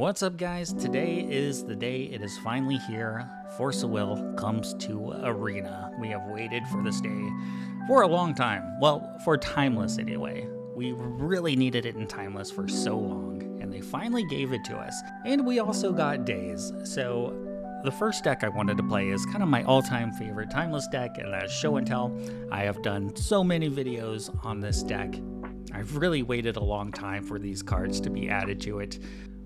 What's up, guys? Today is the day. It is finally here. Force of Will comes to Arena. We have waited for this day for a long time. Well, for Timeless anyway. We really needed it in Timeless for so long, and they finally gave it to us. And we also got Daze. So the first deck I wanted to play is kind of my all-time favorite Timeless deck, and that's Show and Tell. I have done so many videos on this deck. I've really waited a long time for these cards to be added to it.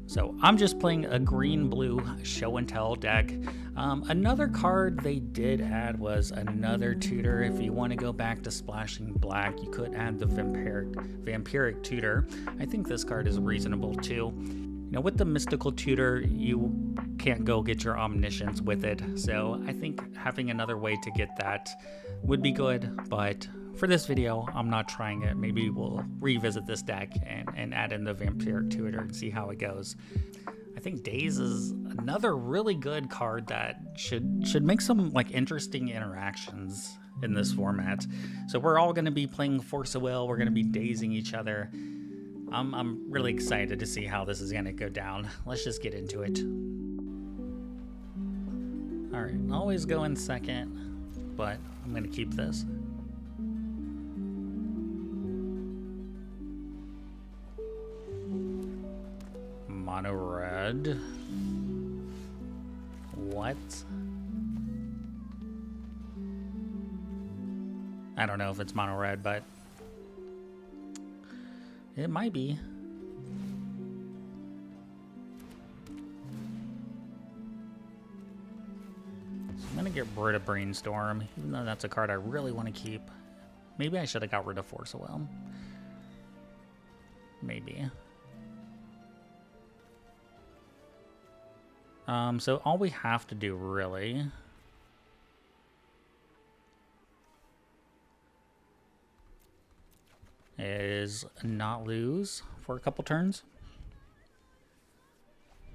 So I'm just playing a green-blue Show and Tell deck. Another card they did add was another tutor. If you want to go back to splashing black, you could add the vampiric tutor. I think this card is reasonable too. You know, with the mystical tutor, you can't go get your omniscience with it. So I think having another way to get that would be good, but for this video, I'm not trying it. Maybe we'll revisit this deck and add in the vampiric tutor and see how it goes. I think Daze is another really good card that should make some like interesting interactions in this format. So we're all going to be playing Force of Will. We're going to be dazing each other. I'm really excited to see how this is going to go down. Let's just get into it. All right, always go in second, but I'm going to keep this. Mono red. What? I don't know if it's mono red, but it might be. So I'm gonna get rid of Brainstorm, even though that's a card I really want to keep. Maybe I should have got rid of Force of Will. Maybe. So all we have to do really is not lose for a couple turns.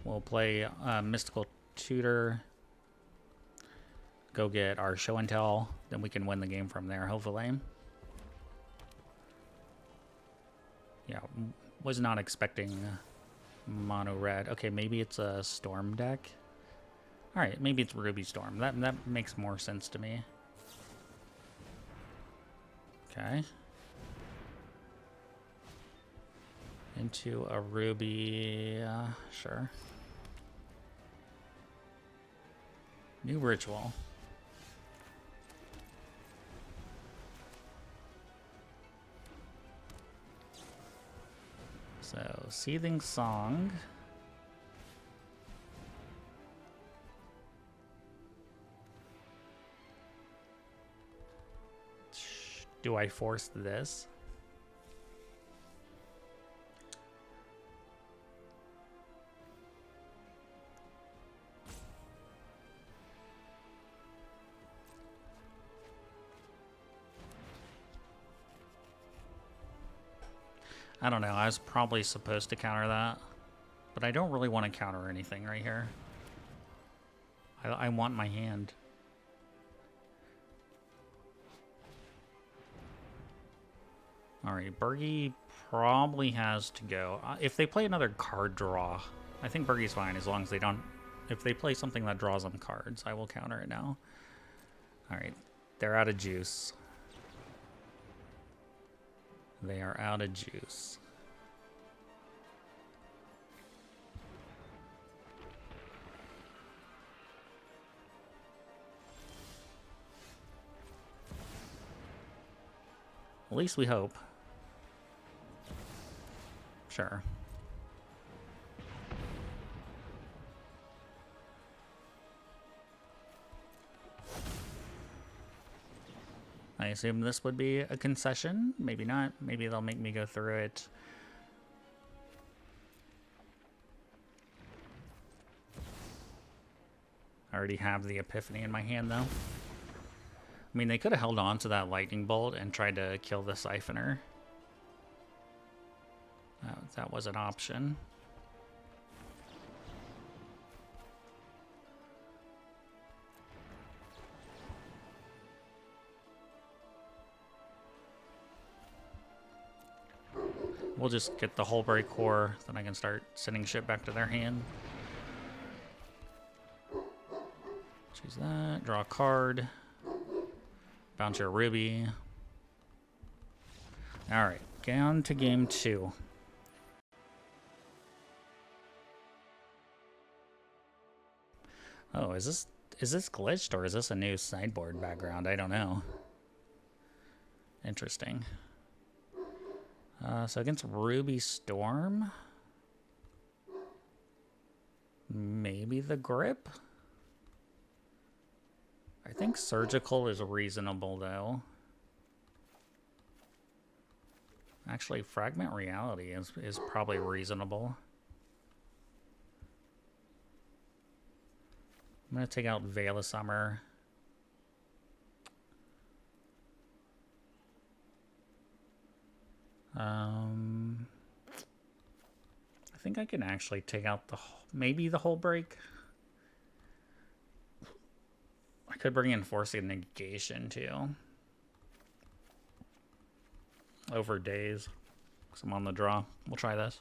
We'll play Mystical Tutor, go get our Show and Tell, then we can win the game from there, hopefully. Yeah, was not expecting mono red. Okay, maybe it's a Storm deck. All right, maybe it's Ruby Storm. That makes more sense to me. Okay. Into a Ruby, sure. New ritual. So, Seething Song. Do I force this? I don't know, I was probably supposed to counter that, but I don't really want to counter anything right here. I want my hand. Alright, Bergie probably has to go. If they play another card draw, I think Bergie's fine as long as they don't... If they play something that draws them cards, I will counter it now. Alright, they're out of juice. They are out of juice. At least we hope. Sure. I assume this would be a concession. Maybe not. Maybe they'll make me go through it. I already have the Epiphany in my hand, though. I mean, they could have held on to that Lightning Bolt and tried to kill the Siphoner. That was an option. we'll just get the whole break core, then I can start sending shit back to their hand. Choose that, draw a card, bounce your Ruby. Alright, get on to game 2. Oh, is this glitched or is this a new sideboard background? I don't know. Interesting. So against Ruby Storm, maybe the grip? I think surgical is reasonable though. Actually, Fragment Reality is probably reasonable. I'm gonna take out Veil of Summer. I think I can actually take out maybe the whole break. I could bring in Forcing Negation too. Over Daze, because I'm on the draw. We'll try this.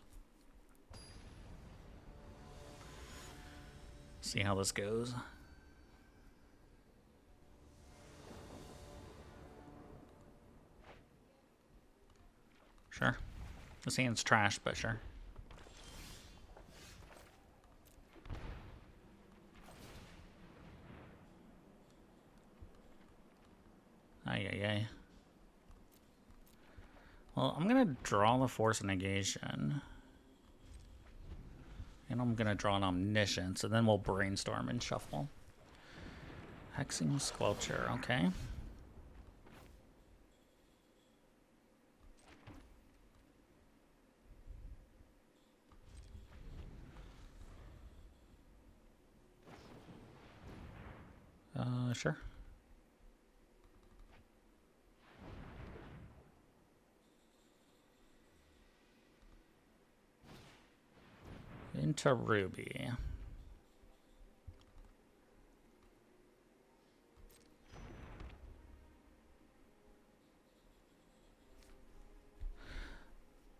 See how this goes. Sure. This hand's trash, but sure. Ay. Well, I'm gonna draw the Force of Negation. And I'm gonna draw an Omniscience, and then we'll brainstorm and shuffle. Hexing Sculpture, okay. Sure. Into Ruby.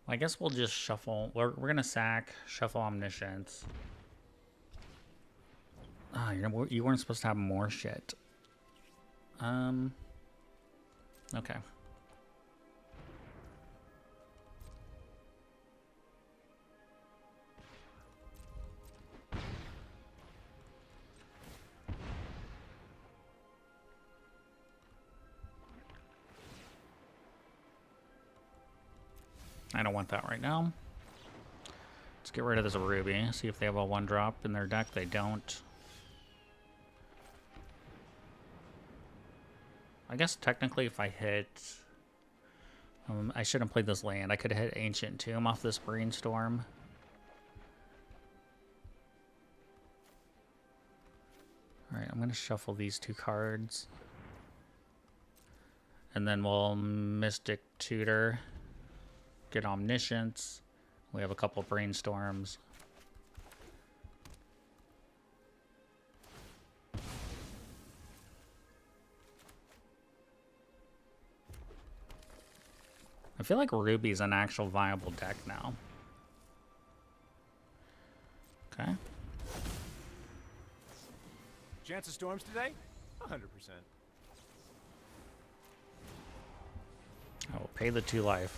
I guess we'll just shuffle. We're gonna sack, shuffle Omniscience. Ah, you weren't supposed to have more shit. Okay. I don't want that right now. Let's get rid of this Ruby. See if they have a 1-drop in their deck. They don't. I guess technically if I hit... I shouldn't play this land. I could have hit Ancient Tomb off this Brainstorm. Alright, I'm going to shuffle these 2 cards. And then we'll Mystic Tutor. Get Omniscience. We have a couple Brainstorms. I feel like Ruby's an actual viable deck now. Okay. Chance of storms today? 100%. I will pay the 2 life.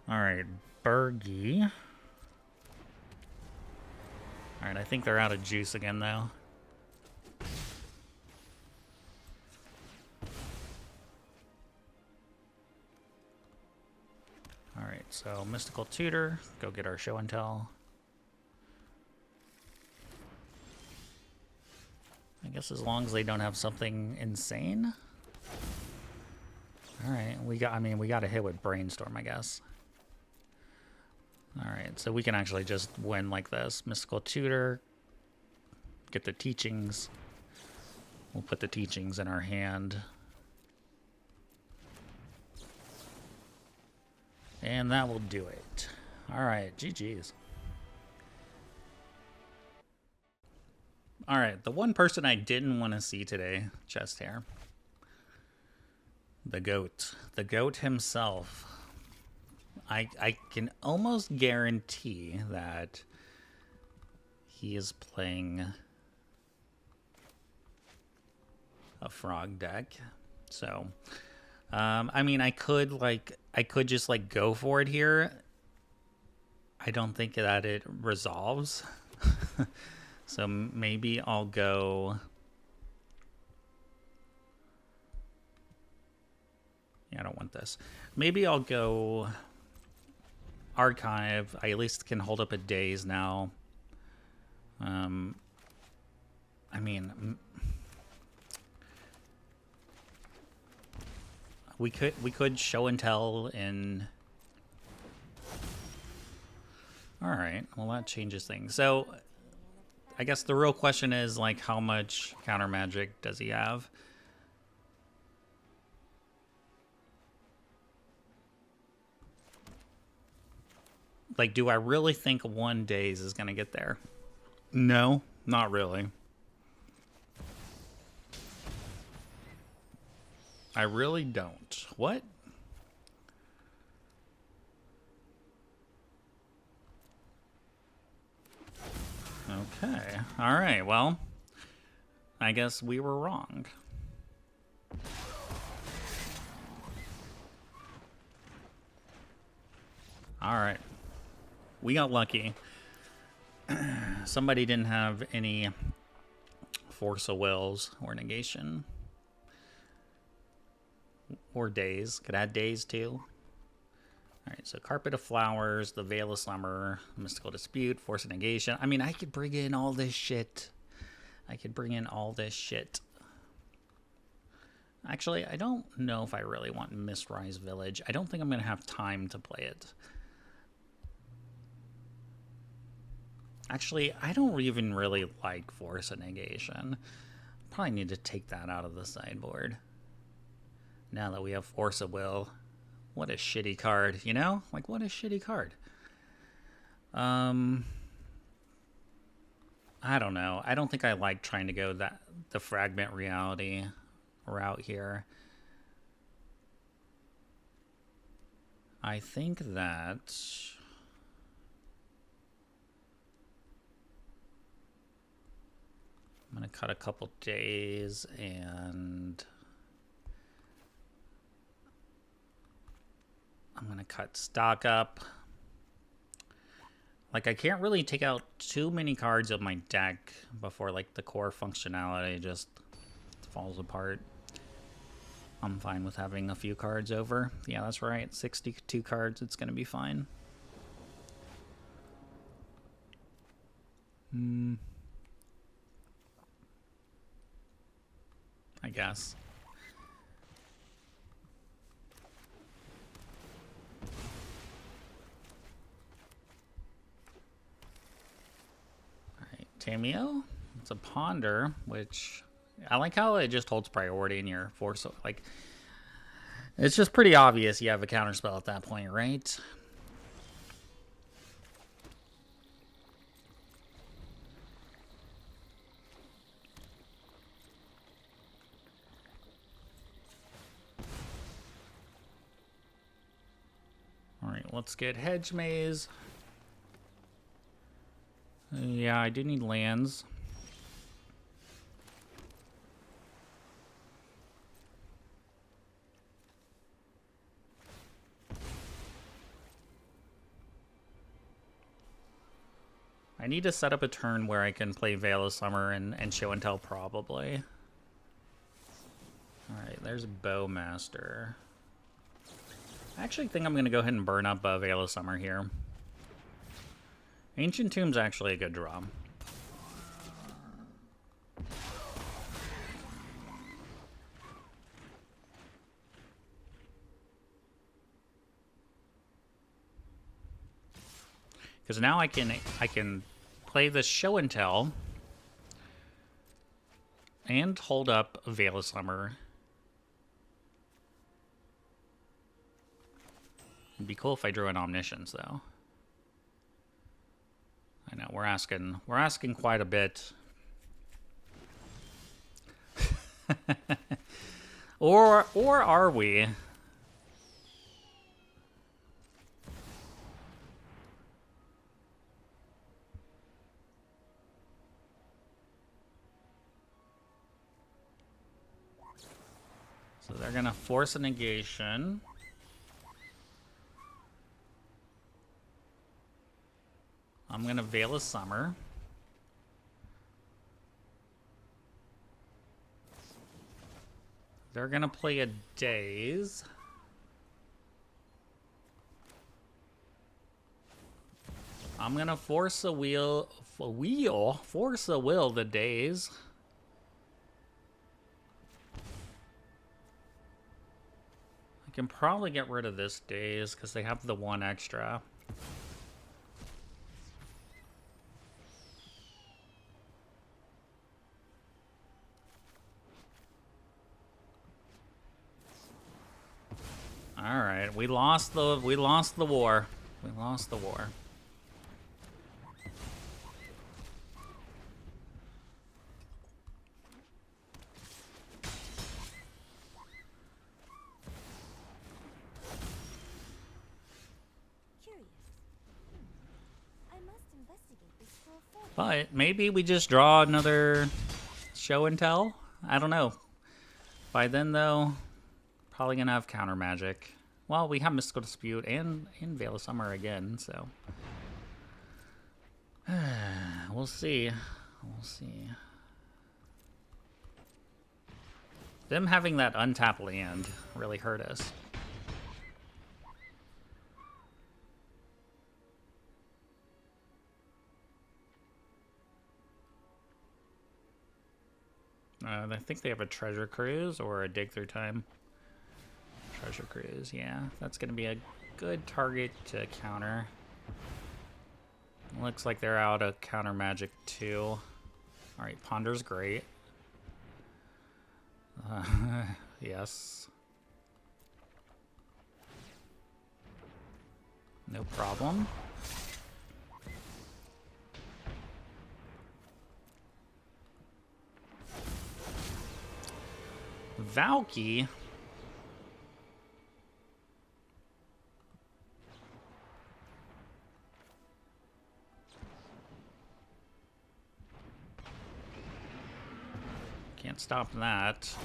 Alright, Bergie. Alright, I think they're out of juice again, though. Alright, so Mystical Tutor. Go get our Show and Tell. I guess as long as they don't have something insane. Alright, we got a hit with Brainstorm, I guess. Alright, so we can actually just win like this. Mystical Tutor. Get the Teachings. We'll put the Teachings in our hand. And that will do it. Alright, GG's. Alright, the one person I didn't want to see today, chest hair. The goat. The goat himself. I can almost guarantee that he is playing a frog deck. So, I mean, I could just like go for it here. I don't think that it resolves. So maybe I'll go. Yeah, I don't want this. Maybe I'll go Archive. I at least can hold up a Daze now. I mean, we could show and tell in. All right, well that changes things. So I guess the real question is like, how much counter magic does he have? Like, do I really think one Daze is gonna get there? No, not really. I really don't. What? Okay. All right. Well, I guess we were wrong. All right. We got lucky. Somebody didn't have any Force of Wills or Negation. Or Daze. Could add Daze too. Alright, so Carpet of Flowers, the Veil of Slumber, Mystical Dispute, Force of Negation. I mean, I could bring in all this shit. Actually, I don't know if I really want Mistrise Village. I don't think I'm going to have time to play it. Actually, I don't even really like Force of Negation. Probably need to take that out of the sideboard. Now that we have Force of Will. What a shitty card, you know? Like, what a shitty card. I don't know. I don't think I like trying to go the Fragment Reality route here. I think that I'm going to cut a couple days and I'm going to cut stock up. Like, I can't really take out too many cards of my deck before, like, the core functionality just falls apart. I'm fine with having a few cards over. Yeah, that's right. 62 cards. It's going to be fine. I guess. Alright, Tameo. It's a Ponder, which I like how it just holds priority in your force. Like, it's just pretty obvious you have a counterspell at that point, right? Alright, let's get Hedge Maze. Yeah, I do need lands. I need to set up a turn where I can play Veil of Summer and Show and Tell, probably. Alright, there's Bowmaster. I actually think I'm going to go ahead and burn up Veil of Summer here. Ancient Tomb's actually a good draw. Because now I can play this Show and Tell and hold up Veil of Summer. It'd be cool if I drew an Omniscience, though. I know, we're asking quite a bit. Or are we? So they're gonna force a negation. I'm gonna Veil of Summer. They're gonna play a Daze. I'm gonna force a will the Daze. I can probably get rid of this Daze because they have the 1 extra. All right, we lost the war. We lost the war. But maybe we just draw another show and tell. I don't know. By then, though, probably gonna have counter magic. Well, we have Mystical Dispute and Veil of Summer again, so we'll see. We'll see. Them having that untapped land really hurt us. I think they have a Treasure Cruise or a Dig Through Time. Treasure Cruise, yeah. That's going to be a good target to counter. Looks like they're out of counter magic too. Alright, Ponder's great. Yes. No problem. Valky. Can't stop that.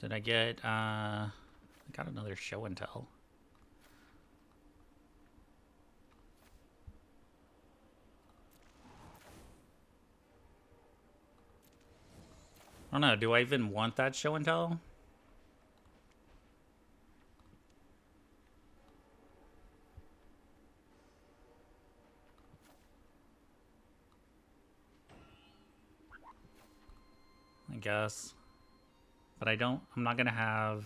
Did I get, I got another show and tell. I don't know, do I even want that show and tell? I guess. But I'm not gonna have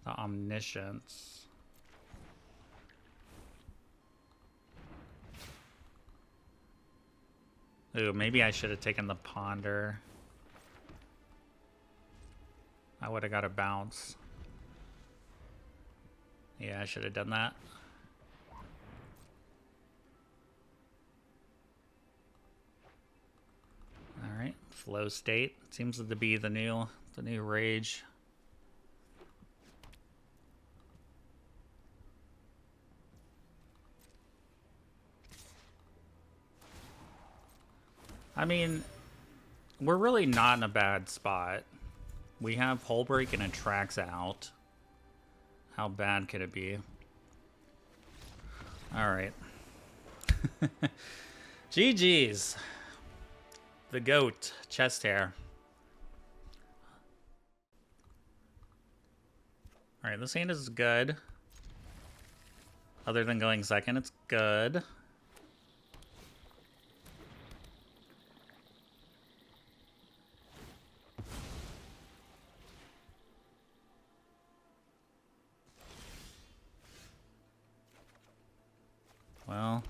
the Omniscience. Ooh, maybe I should have taken the Ponder. I would have got a bounce. Yeah, I should have done that. All right, flow state seems to be the new rage. I mean, we're really not in a bad spot. We have Hull Break and it tracks out. How bad could it be? All right. GG's. The GOAT, chest hair. All right, this hand is good. Other than going second, it's good. Well,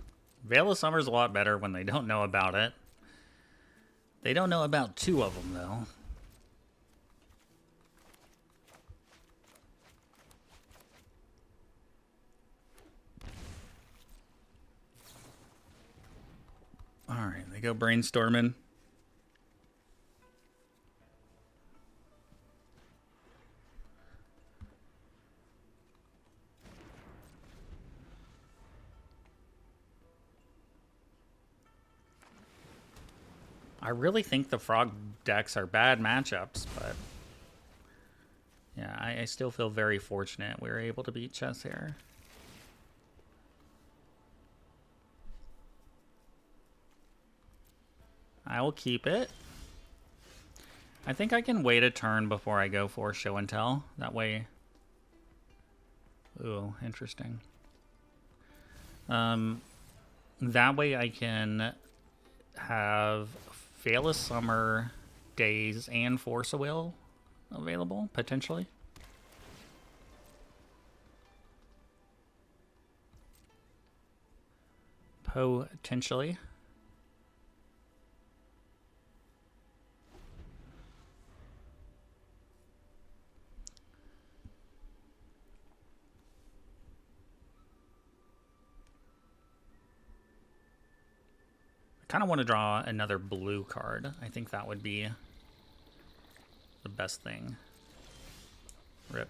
Veil of Summer's a lot better when they don't know about it. They don't know about 2 of them, though. Alright, they go brainstorming. I really think the frog decks are bad matchups, but yeah, I still feel very fortunate we were able to beat chess here. I will keep it. I think I can wait a turn before I go for show and tell. That way... Ooh, interesting. That way I can have Fail a Summer, Daze, and Force a Will available, potentially. Potentially. I kind of want to draw another blue card. I think that would be the best thing. Rip.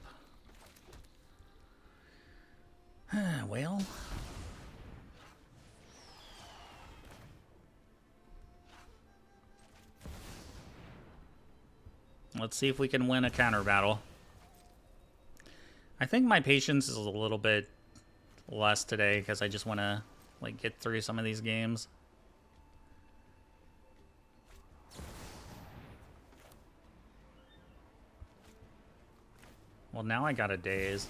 Well. Let's see if we can win a counter battle. I think my patience is a little bit less today because I just want to like get through some of these games. Well, now I got a Daze.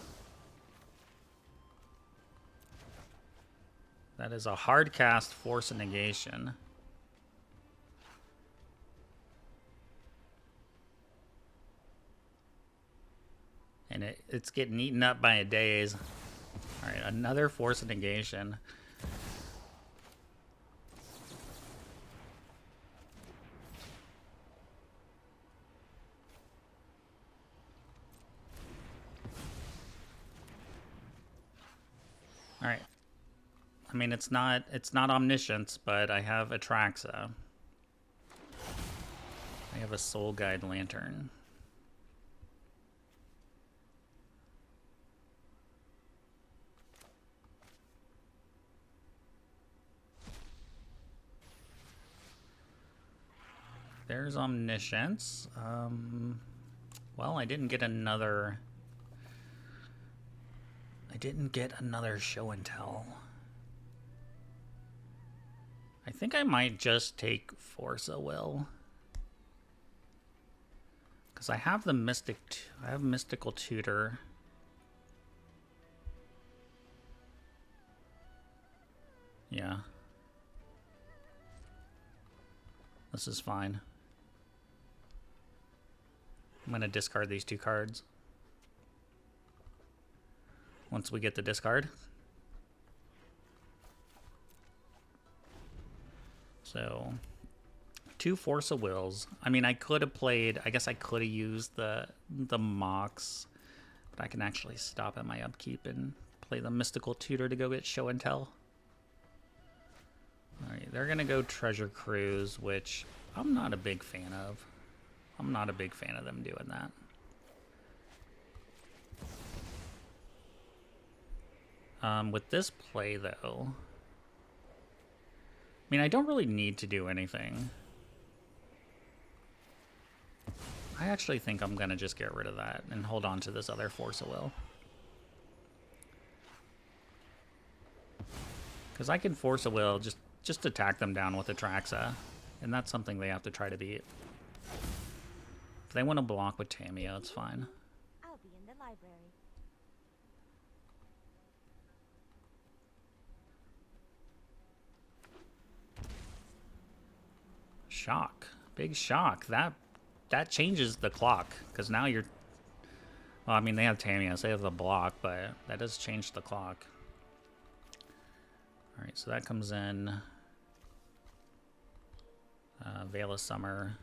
That is a hard cast, Force a Negation. And it's getting eaten up by a Daze. Alright, another Force a Negation. Alright. I mean, it's not Omniscience, but I have Atraxa. I have a Soul Guide Lantern. There's Omniscience. Well, I didn't get another show and tell. I think I might just take Force a Will. Because I have the Mystical Tutor. Yeah. This is fine. I'm going to discard these two cards. Once we get the discard. So, 2 Force of Wills. I mean, I could have played, I guess I could have used the Mox, but I can actually stop at my upkeep and play the Mystical Tutor to go get show and tell. Alright, they're going to go Treasure Cruise, which I'm not a big fan of. I'm not a big fan of them doing that. With this play, though, I mean, I don't really need to do anything. I actually think I'm going to just get rid of that and hold on to this other Force of Will. Because I can Force a Will, just attack them down with Atraxa, and that's something they have to try to beat. If they want to block with Tamiya, it's fine. I'll be in the library. Shock. Big shock. That changes the clock, because now you're... Well, I mean, they have Tamiya, so they have the block, but that does change the clock. Alright, so that comes in. Veil of Summer.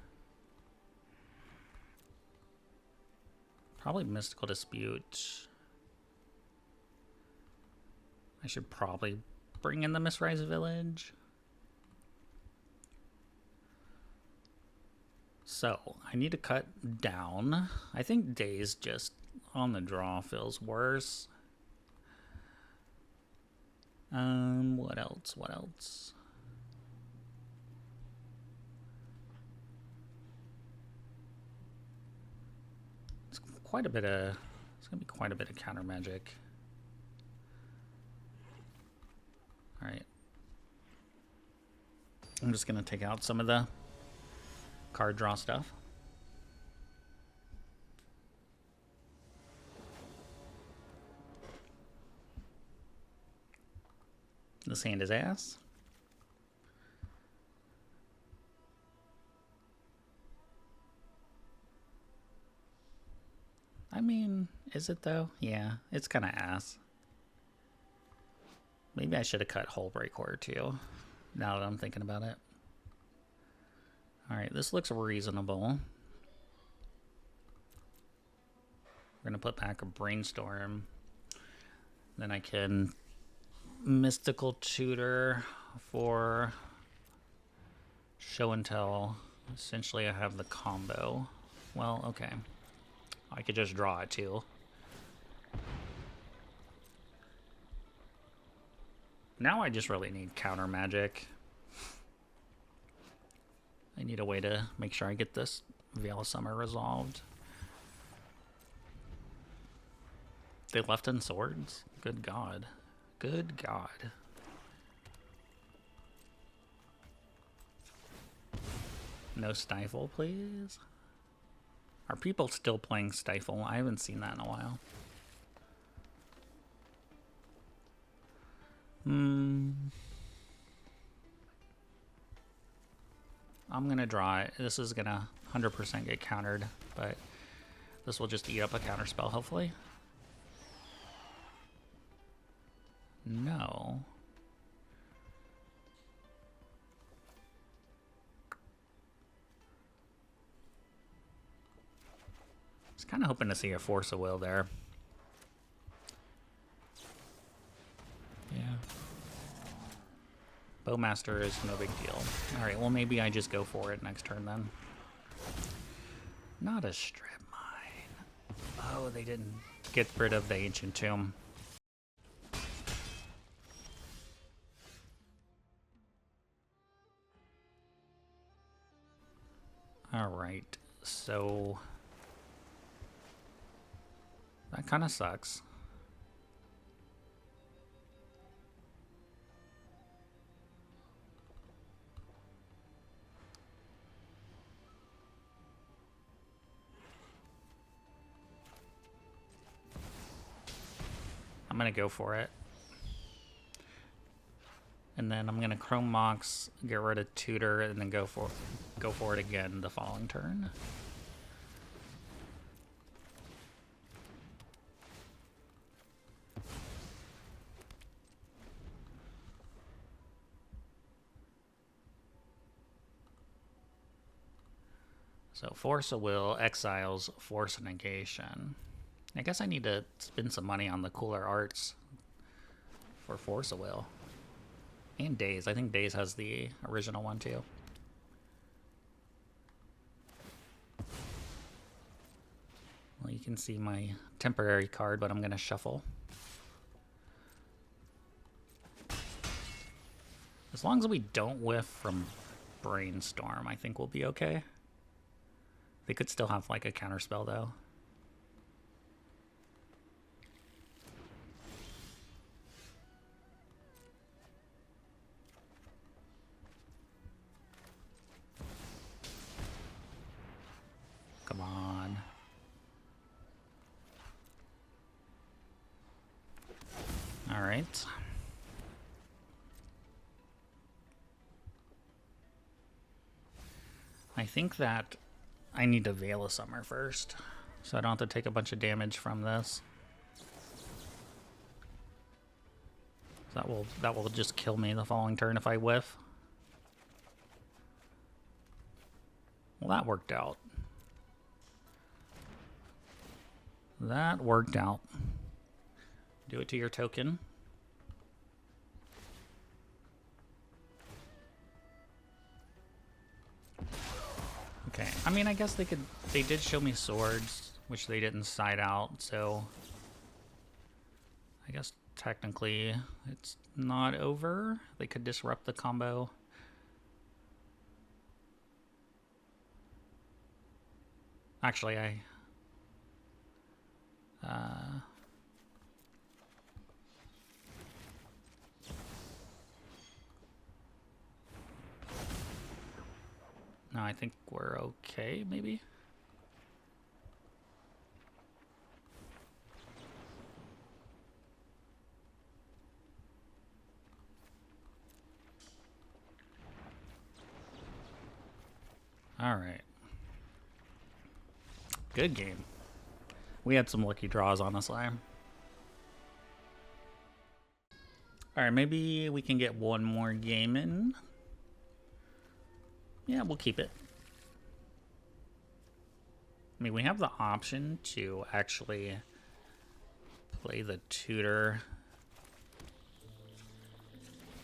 Probably Mystical Dispute. I should probably bring in the Mistrise Village. So, I need to cut down. I think Daze just on the draw feels worse. What else? What else? It's quite a bit of... It's gonna be quite a bit of counter magic. Alright. I'm just gonna take out some of the card draw stuff. This hand is ass. I mean, is it though? Yeah, it's kind of ass. Maybe I should have cut Hullbreak Horror too, now that I'm thinking about it. Alright, this looks reasonable. We're going to put back a Brainstorm. Then I can Mystical Tutor for Show and Tell. Essentially, I have the combo. Well, okay. I could just draw it too. Now I just really need counter magic. I need a way to make sure I get this Veil of Summer resolved. They left in swords? Good God. Good God. No Stifle, please. Are people still playing Stifle? I haven't seen that in a while. I'm gonna draw it. This is gonna 100% get countered, but this will just eat up a counter spell, hopefully. No. I was kind of hoping to see a Force of Will there. Yeah. Bowmaster is no big deal. Alright, well maybe I just go for it next turn then. Not a strip mine. Oh, they didn't get rid of the Ancient Tomb. Alright, so that kind of sucks. I'm gonna go for it. And then I'm gonna Chrome Mox, get rid of Tutor, and then go for it again the following turn. So Force of Will, exiles, Force of Negation. I guess I need to spend some money on the cooler arts for Force of Will. And Daze. I think Daze has the original one too. Well, you can see my temporary card, but I'm going to shuffle. As long as we don't whiff from Brainstorm, I think we'll be okay. They could still have like a counterspell though. Come on. All right. I think that I need to Veil of Summer first, so I don't have to take a bunch of damage from this. That will just kill me the following turn if I whiff. Well, that worked out. That worked out. Do it to your token. Okay, I mean, I guess they did show me swords, which they didn't side out, so I guess technically it's not over. They could disrupt the combo. Actually, no, I think we're okay, maybe? Alright. Good game. We had some lucky draws, honestly. Alright, maybe we can get one more game in. Yeah, we'll keep it. I mean, we have the option to actually play the tutor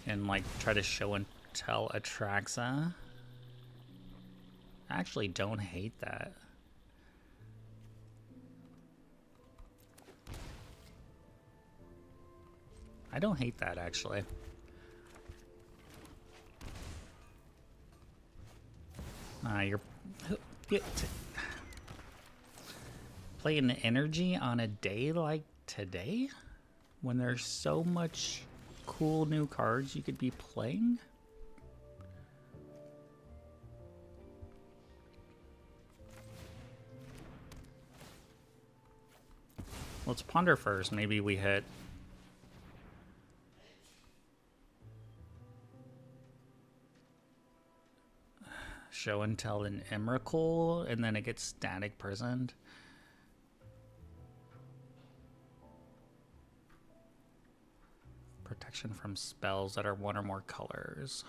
and, like, try to show and tell Atraxa. I actually don't hate that. I don't hate that, actually. You're playing energy on a day like today when there's so much cool new cards you could be playing? Let's ponder first. Maybe we hit Show and Tell an Emrakul, and then it gets static prisoned. Protection from spells that are one or more colors.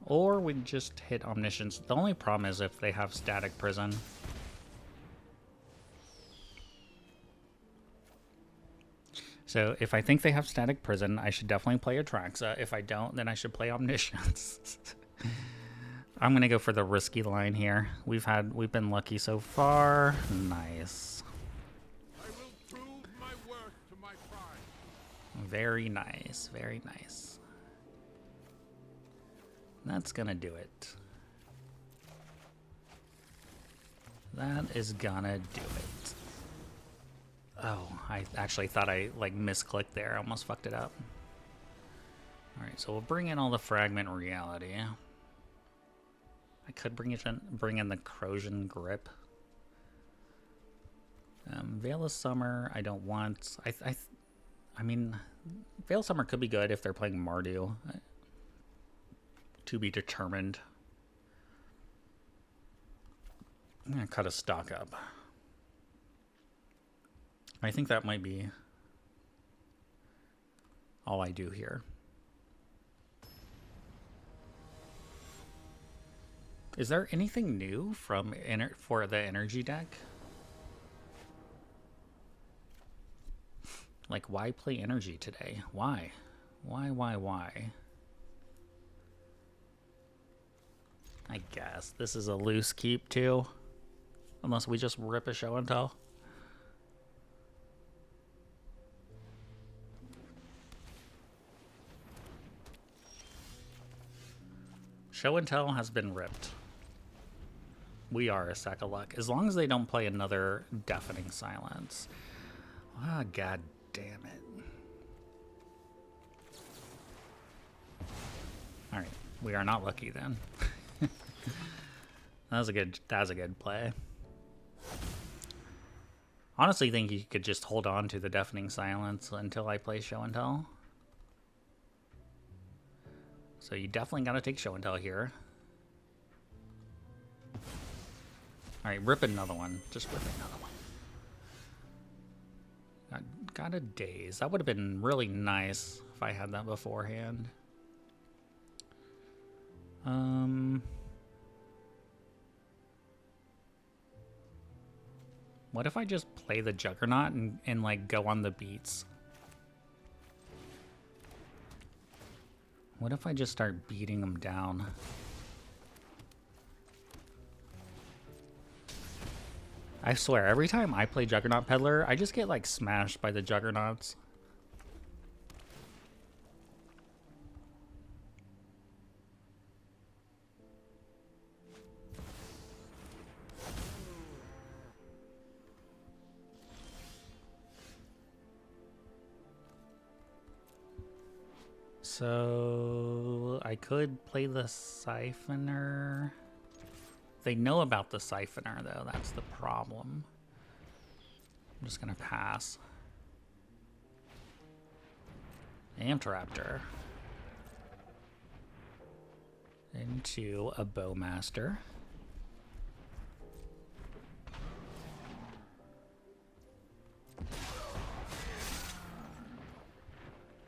Or we just hit Omniscience. The only problem is if they have static prison. So if I think they have static prison, I should definitely play Atraxa. If I don't, then I should play Omniscience. I'm gonna go for the risky line here. We've been lucky so far. Nice. I will prove my worth to my pride. Very nice, very nice. That's gonna do it. That is gonna do it. Oh, I actually thought I like misclicked there. I almost fucked it up. Alright, so we'll bring in all the fragment reality. I could bring in the corrosion grip. Veil of Summer, I don't want. I mean, Veil of Summer could be good if they're playing Mardu. To be determined. I'm gonna cut a stock up. I think that might be all I do here. Is there anything new for the energy deck? Like, why play energy today? Why? Why? I guess this is a loose keep too. Unless we just rip a show and tell. Show and tell has been ripped. We are a sack of luck. As long as they don't play another Deafening Silence. Ah, god damn it. Alright, we are not lucky then. That was a good play. Honestly think you could just hold on to the Deafening Silence until I play Show and Tell. So you definitely gotta take Show and Tell here. Alright, rip another one. Just rip another one. Got a Daze. That would have been really nice if I had that beforehand. What if I just play the Juggernaut and like go on the beats? What if I just start beating them down? I swear, every time I play Juggernaut Peddler, I just get like smashed by the Juggernauts. So I could play the Siphoner. They know about the Siphoner though, that's the problem. I'm just gonna pass. Amtraptor. Into a Bowmaster.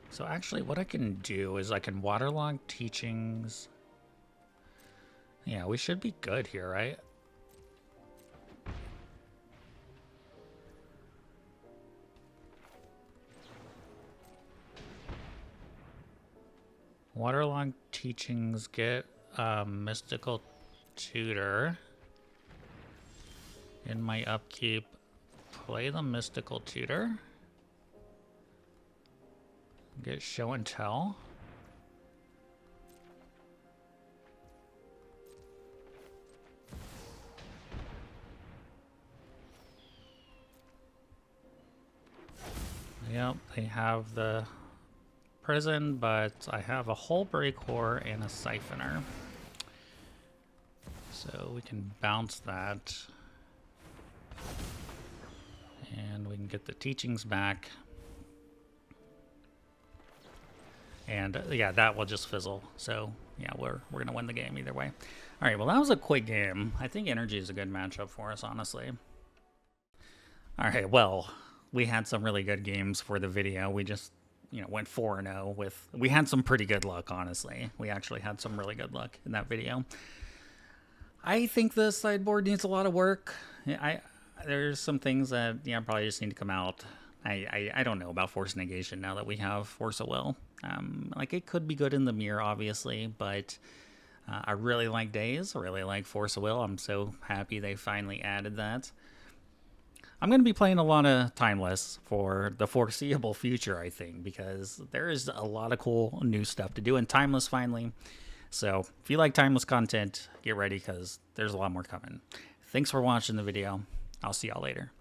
So actually what I can do is I can waterlog teachings. Yeah, we should be good here, right? Waterlog teachings, get mystical tutor. In my upkeep, play the mystical tutor. Get show and tell. Yep, they have the prison, but I have a whole breakcore and a siphoner. So we can bounce that. And we can get the teachings back. And yeah, that will just fizzle. So yeah, we're gonna win the game either way. All right, well that was a quick game. I think energy is a good matchup for us, honestly. All right, well, we had some really good games for the video. We just, went 4-0 with, we had some pretty good luck, honestly. We actually had some really good luck in that video. I think the sideboard needs a lot of work. There's some things that, probably just need to come out. I don't know about Force Negation now that we have Force of Will. Like, it could be good in the mirror, obviously, but I really like Daze. I really like Force of Will. I'm so happy they finally added that. I'm going to be playing a lot of Timeless for the foreseeable future, I think, because there is a lot of cool new stuff to do in Timeless finally. So if you like Timeless content, get ready because there's a lot more coming. Thanks for watching the video. I'll see y'all later.